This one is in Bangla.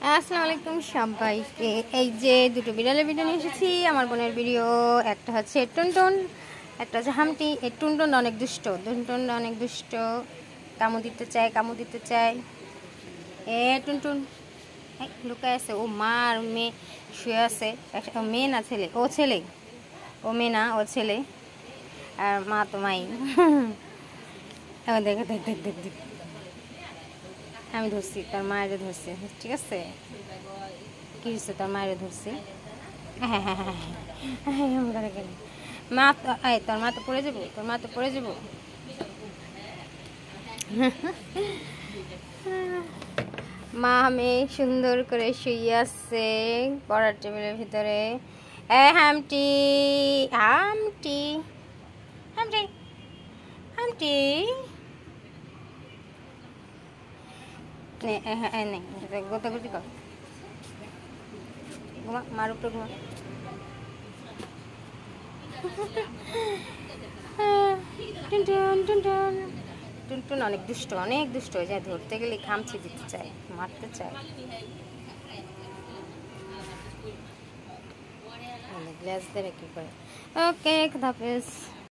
আসসালামু আলাইকুম সবাইকে। এই যে দুটো বিড়ালের ভিডিও নিয়ে এসেছি, আমার বোনের ভিডিও। একটা হচ্ছে টুনটুন, একটা হচ্ছে হামটি। এই টুনটুন অনেক দুষ্ট, টুনটুন অনেক দুষ্ট, কামু দিতে চায়, কামু দিতে চায়। টুনটুন লুকায় আছে, ও মা আর মেয়ে শুয়ে আছে। মেয়ে না ছেলে, ও ছেলে, ও মেয়ে না, ও ছেলে। আর মা তো মাই। দেখ দেখ দেখ দেখ দেখ, আমি ধরছি, তার মায়ের ধরছি, ঠিক আছে। কি হচ্ছে, তার মায়ের ধরছি। হ্যাঁ হ্যাঁ হ্যাঁ হ্যাঁ, মা তো তোর মা তো পড়ে যাবো, তোর মা তো পড়ে যাবো। মা আমি সুন্দর করে শুয়ে আছে পড়ার টেবিলের ভিতরে। হামটি হামটি হামটি হামটি, গোতাগুতি কর, ঘুমা, মার উপরে ঘুমা। টুনটুন টুনটুন টুনটুন অনেক দুষ্ট, অনেক দুষ্ট হয়ে যায়। ধরতে গেলে খামচি দিতে চায়, মারতে চায়। গ্লাস দিয়ে কি করে। ওকে, খুদা হাফেজ।